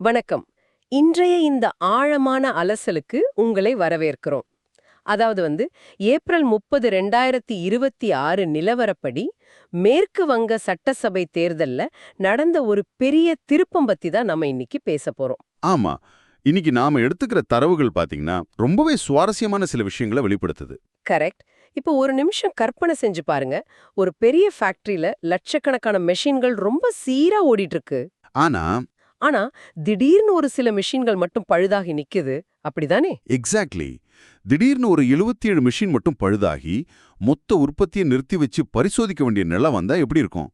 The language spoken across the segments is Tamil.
வணக்கம். இன்றைய இந்த ஆழமான அலசலுக்கு உங்களை வரவேற்கிறோம். அதாவது ஏப்ரல் 30, 2026 நிலவரப்படி மேற்கு வங்க சட்டசபை தேர்தல்ல நடந்த ஒரு பெரிய திருப்பம் பத்தி தான் நம்ம இன்னைக்கு பேச போறோம். ஆமா. இன்னைக்கு நாம எடுத்துக்கிற தரவுகள் பாத்தீங்கன்னா ரொம்பவே சுவாரஸ்யமான சில விஷயங்களை வெளிப்படுத்துது. கரெக்ட். இப்போ ஒரு நிமிஷம் கற்பனை செஞ்சு பாருங்க. ஒரு பெரிய ஃபேக்டரியில லட்சக்கணக்கான மெஷின்கள் ரொம்ப சீரா ஓடிட்டு இருக்கு. ஆனா ஆனா திடீர்னு ஒரு சில மெஷின்கள் மட்டும் பழுதாகி நிக்குது. அப்படிதானே? எக்ஸாக்ட்லி. திடீர்னு ஒரு 77 மிஷின் மட்டும் பழுதாகி மொத்த உற்பத்தியை நிறுத்தி வச்சு பரிசோதிக்க வேண்டிய நிலை வந்தா எப்படி இருக்கும்?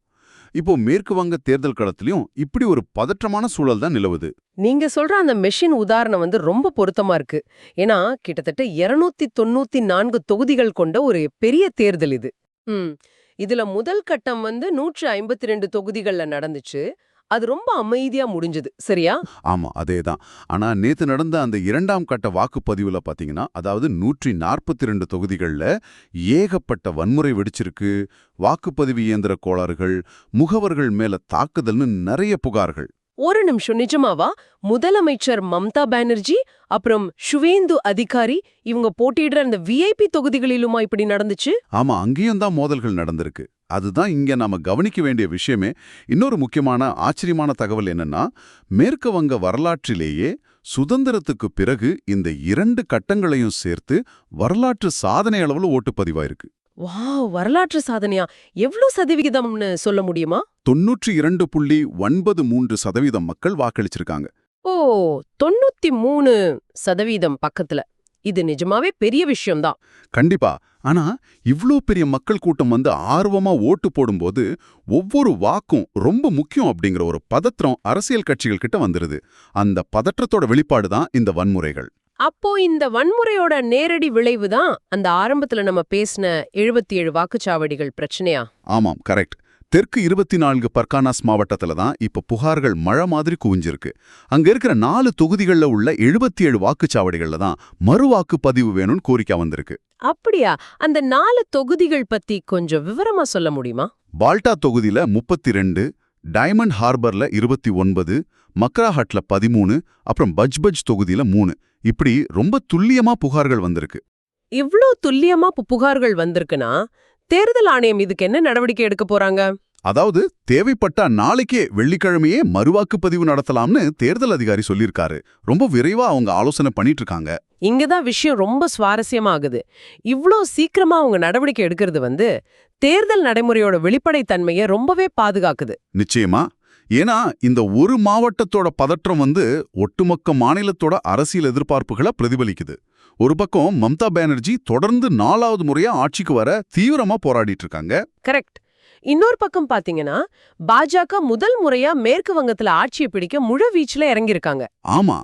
இப்போ மேற்கு வங்க தேர்தல் களத்திலயும் இப்படி ஒரு பதற்றமான சூழல் தான் நிலவுது. நீங்க சொல்ற அந்த மெஷின் உதாரணம் ரொம்ப பொருத்தமா இருக்கு. ஏன்னா கிட்டத்தட்ட 294 தொகுதிகள் கொண்ட ஒரு பெரிய தேர்தல் இது. ம். இதுல முதல் கட்டம் 152 தொகுதிகள்ல நடந்துச்சு. அது ரொம்ப அமைதியா முடிஞ்சது. சரியா? ஆமா, அதேதான். ஆனா நேத்து நடந்த அந்த இரண்டாம் கட்ட வாக்குப்பதிவுல பாத்தீங்கன்னா, அதாவது 142 தொகுதிகள்ல ஏகப்பட்ட வன்முறை வெடிச்சிருக்கு. வாக்குப்பதிவு இயந்திர கோளாறுகள், முகவர்கள் மேல தாக்குதல்னு நிறைய புகார்கள். ஒரு நிமிஷம், நிஜமாவா? முதலமைச்சர் மம்தா பானர்ஜி அப்புறம் சுவேந்து அதிகாரி இவங்க போட்டியிடுற அந்த விஐபி தொகுதிகளிலுமா இப்படி நடந்துச்சு? ஆமா, அங்கேயும் தான் மோதல்கள் நடந்திருக்கு. அதுதான் இங்க நாம கவனிக்க வேண்டிய விஷயமே. இன்னொரு முக்கியமான ஆச்சரியமான தகவல் என்னன்னா, மேற்கு வங்க வரலாற்றிலேயே சுதந்திரத்துக்கு பிறகு இந்த 2 கட்டங்களையும் சேர்த்து வரலாற்று சாதனை அளவுல ஓட்டுப்பதிவாயிருக்கு. வாவ்! வரலாற்று சாதனையா? எவ்ளோ சதவிகிதம்னு சொல்ல முடியுமா? 92.93% மக்கள் வாக்களிச்சிருக்காங்க. ஓ, 93% பக்கத்துல. இது நிஜமாவே பெரிய விஷயம்தான். கண்டிப்பா. ஆனா இவ்ளோ பெரிய மக்கள் கூட்டம் ஆர்வமா ஓட்டு போடும்போது ஒவ்வொரு வாக்கும் ரொம்ப முக்கியம் அப்படிங்கிற ஒரு பதற்றம் அரசியல் கட்சிகள் கிட்ட வந்துருது. அந்த பதற்றத்தோட வெளிப்பாடு தான் இந்த வன்முறைகள். அப்போ இந்த வன்முறையோட நேரடி விளைவு தான் அந்த ஆரம்பத்துல நம்ம பேசின 77 வாக்குச்சாவடிகள் பிரச்சனையா? ஆமாம், கரெக்ட். தெற்கு 24 பர்கானாஸ் மாவட்டத்துல தான் இப்ப புகார்கள் மழை மாதிரி குவிஞ்சிருக்கு. அங்க இருக்கிற 4 தொகுதிகள்ல உள்ள 77 வாக்குச்சாவடிகள்ல தான் மறு வாக்குப்பதிவு வேணும்னு கோரிக்கை வந்திருக்கு. அப்படியா? அந்த 4 தொகுதிகள் பத்தி கொஞ்சம் விவரமா சொல்ல முடியுமா? பால்டா தொகுதியில 32, டைமண்ட் ஹார்பர்ல 29, மக்ராஹட்ல 13, அப்புறம் பஜ்பஜ் தொகுதியில 3. இப்படி ரொம்ப துல்லியமா புகார்கள் வந்திருக்கு. இவ்ளோ துல்லியமா புகார்கள் வந்திருக்குன்னா தேர்தல் ஆணையம் இதுக்கு என்ன நடவடிக்கை எடுக்க போறாங்க? அதாவது தேவைப்பட்டா நாளைக்கே வெள்ளிக்கிழமையே மறுவாக்குப்பதிவு நடத்தலாம்னு தேர்தல் அதிகாரி சொல்லியிருக்காரு. ரொம்ப விரைவா அவங்க ஆலோசனை பண்ணிட்டு இருக்காங்க. இங்கதான் விஷயம் ரொம்ப சுவாரஸ்யமா ஆகுது. இவ்ளோ சீக்கிரமா அவங்க நடவடிக்கை எடுக்கிறது தேர்தல் நடைமுறையோட வெளிப்படைத்தன்மையை ரொம்பவே பாதுகாக்குது. நிச்சயமா. ஏன்னா இந்த ஒரு மாவட்டத்தோட பதற்றம் ஒட்டுமொத்த மாநிலத்தோட அரசியல் எதிர்பார்ப்புகளை பிரதிபலிக்குது. ஒரு பக்கம் மம்தா பானர்ஜி தொடர்ந்து 4வது முறையா ஆட்சிக்கு வர தீவிரமா போராடிட்டு இருக்காங்க. கரெக்ட். இன்னொரு பக்கம் பாத்தீங்கன்னா பாஜக முதல் முறையா மேற்கு வங்கத்துல ஆட்சியை பிடிக்க முழு வீச்சுல இறங்கியிருக்காங்க. ஆமா,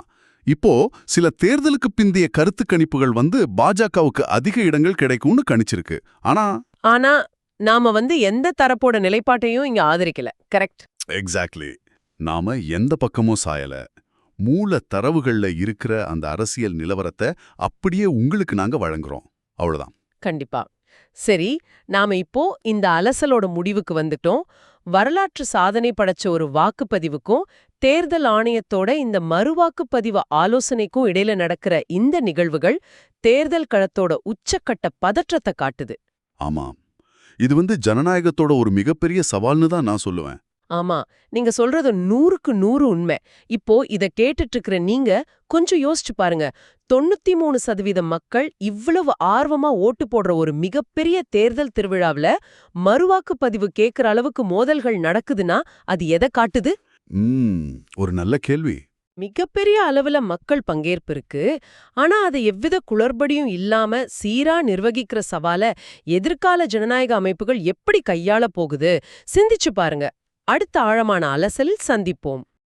இப்போ சில தேர்தலுக்கு பிந்தைய கருத்து கணிப்புகள் பாஜகவுக்கு அதிக இடங்கள் கிடைக்கும்னு கணிச்சிருக்கு. ஆனா நாம எந்த தரப்போட நிலைப்பாட்டையும் இங்க ஆதரிக்கல. கரெக்ட். எக்ஸாக்ட்லி. நாம எந்த பக்கமும் சாயல. மூல தரவுகள்ல இருக்கிற அந்த அரசியல் நிலவரத்தை அப்படியே உங்களுக்கு நாங்க வழங்குறோம். அவ்வளவுதான். கண்டிப்பா. சரி, நாம இப்போ இந்த அலசலோட முடிவுக்கு வந்துட்டோம். வரலாற்று சாதனை படைச்ச ஒரு வாக்குப்பதிவுக்கும் தேர்தல் ஆணையத்தோட இந்த மறுவாக்குப்பதிவு ஆலோசனைக்கும் இடையில நடக்கிற இந்த நிகழ்வுகள் தேர்தல் களத்தோட உச்சக்கட்ட பதற்றத்தை காட்டுது. ஆமா, இது ஜனநாயகத்தோட ஒரு மிகப்பெரிய சவால்னு தான் நான் சொல்லுவேன். ஆமா, நீங்க சொல்றது 100க்கு 100 உண்மை. இப்போ இத கேட்டுட்டு இருக்கிற நீங்க கொஞ்சம் யோசிச்சு பாருங்க. 93% மக்கள் இவ்வளவு ஆர்வமா ஓட்டு போடுற ஒரு மிகப்பெரிய தேர்தல் திருவிழாவுல மறுவாக்குப்பதிவு கேட்கிற அளவுக்கு மோதல்கள் நடக்குதுன்னா அது எதை காட்டுது? ஒரு நல்ல கேள்வி. மிகப்பெரிய அளவுல மக்கள் பங்கேற்பு இருக்கு. ஆனா அதை எவ்வித குளறுபடியும் இல்லாம சீரா நிர்வகிக்கிற சவால எதிர்கால ஜனநாயக அமைப்புகள் எப்படி கையாள போகுது? சிந்திச்சு பாருங்க. அடுத்த ஆழமான அலசலில் சந்திப்போம்.